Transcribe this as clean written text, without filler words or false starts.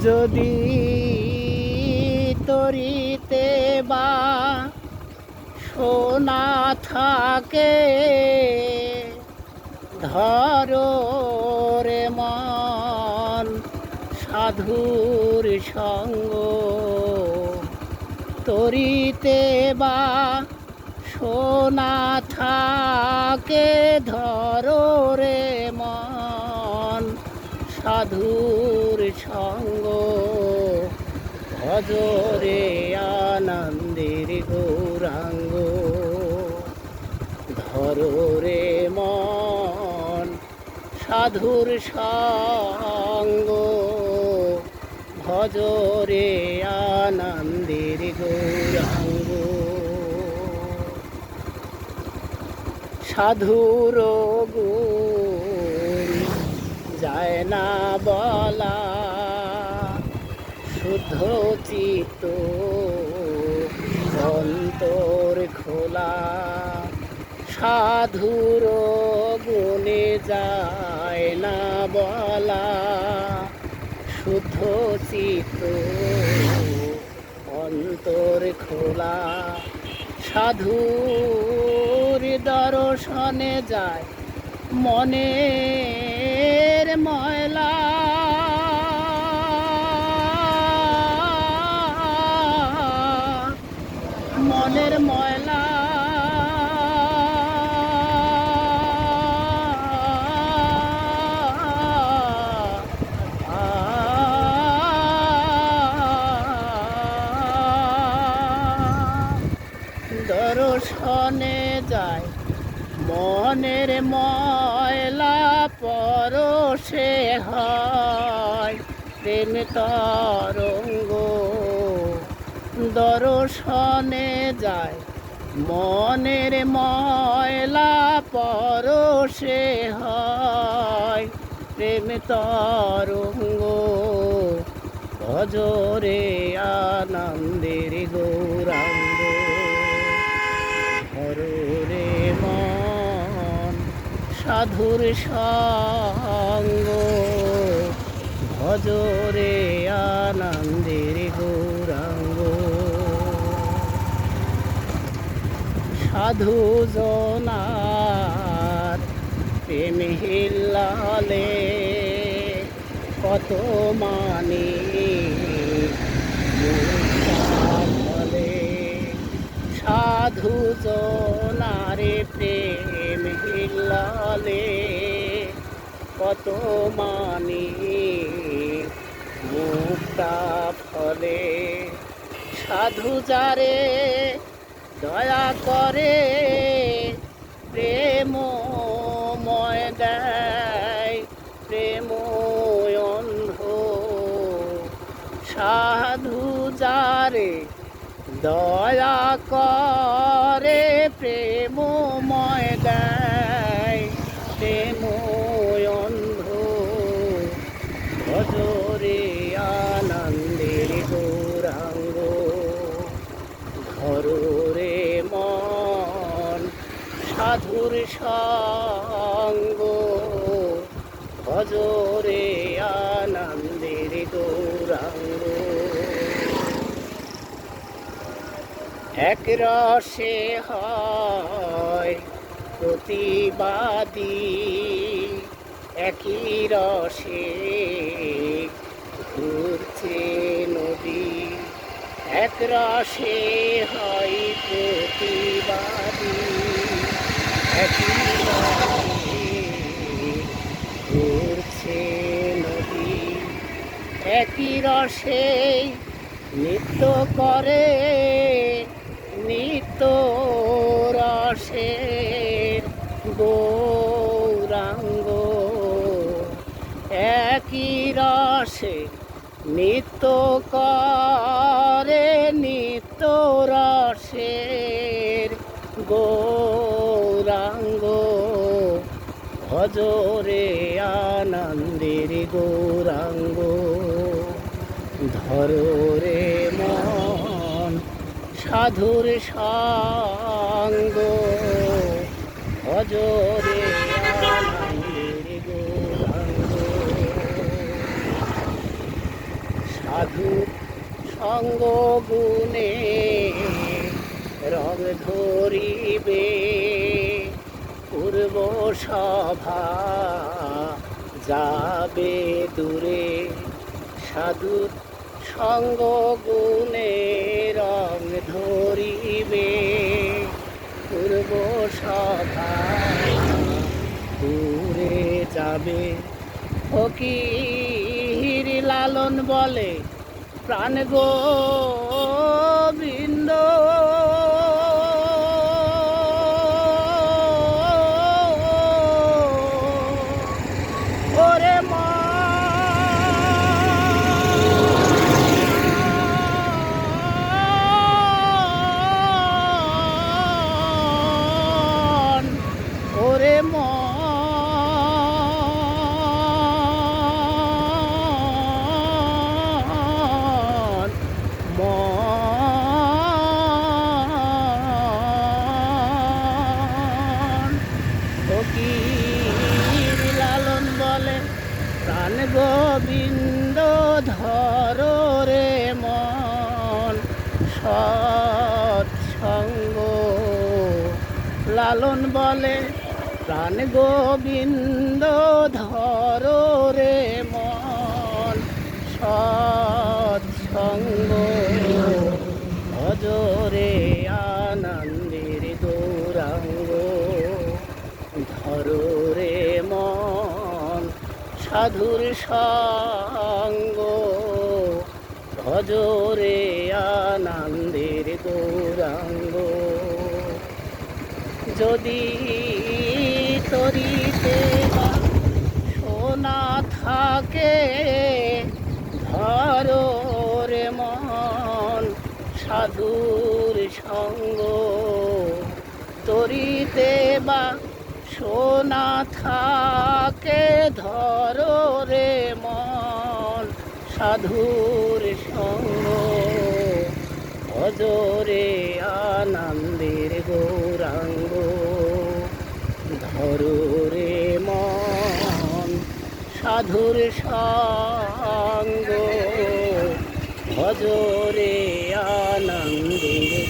যদি তরিতে বা সোনা থাকে, ধরো রে মন সাধুর সঙ্গ। তরিতে বা সোনা থাকে, ধরো রে মন সাধুর সঙ্গ। ভজরে আনন্দের গৌরাঙ্গ, ধরো রে মন সাধুর সঙ্গ। ভজরে আনন্দের গৌরাঙ্গ। সাধুর গুণ যায় না বলা, শুদ্ধ চিত্ত অন্তর খোলা। সাধুর গুণে যায় না বলা, শুদ্ধ চিত্ত অন্তর খোলা। সাধুর দর্শনে যায় মনের ময়লা, মনের ময়লা। দর্শনে যায় মনের ময়লা, পরশে হয় প্রেম তরঙ্গ। দর্শনে যায় মনের ময়লা, পরশে হয় প্রেম তরঙ্গ। ভজরে আনন্দের গৌরাঙ্গ, ধরো রে মন সাধুর সঙ্গ। ভজরে আনন্দের গৌরাঙ্গ। সাধু জনার প্রেম হিল্লালে, কত মানি ফলে। সাধু জনারে প্রেম হিল্লালে, কত মানি মুক্তা ফলে। সাধু যারে দয়া করে, প্রেমময় দেয় প্রেম অন্ধ। সাধু যারে দয়া করে, প্রেমময় দেয় প্রেম অন্ধ। ভজরে আনন্দের গৌরাঙ্গ, ধরো রে মন সাধুর সঙ্গ। ভজরে আনন্দের গৌরাঙ্গ। এক রসে হয় প্রতিবাদী, একই রসে ঘুরছে নদী। এক রসে হয় প্রতিবাদী, একই রসে ঘুরছে নদী। একই রসে নৃত্য করে, নিত্য রসের গৌরাঙ্গ। একই রসে নিত্য করে, নিত্য রসের গৌরাঙ্গ। ভজরে আনন্দের গৌরাঙ্গ, ধরো রে মন সাধুর সঙ্গ। ভজরে আনন্দের গৌরাঙ্গ। সাধু সঙ্গ গুণে রং ধরিবে পূর্ব সভা যাবে দূরে সাধু সঙ্গ গুণে রং ধরিবে পূর্ব সভা দূরে যাবে ফকির লালন বলে প্রাণ গোবিন্দ ওরে মন ওরে ফকির লালন বলে প্রাণ গোবিন্দ ধর রে মন সৎসঙ্গ লালন বলে প্রাণ গোবিন্দ ধর রে মন সৎসঙ্গ ভজরে আনন্দের গৌরাঙ্গ ধরো রে মন সাধুর সঙ্গ ভজরে আনন্দের গৌরাঙ্গ যদি তরিতে সোনা থাকে ধরো রে মন সাধুর সঙ্গ তরিতে বা সোনা থাকে ধরো রে মন সাধুর সঙ্গ ভজরে আনন্দের গৌরাঙ্গ ধরো রে মন সাধুর সঙ্গ ভজরে আনন্দের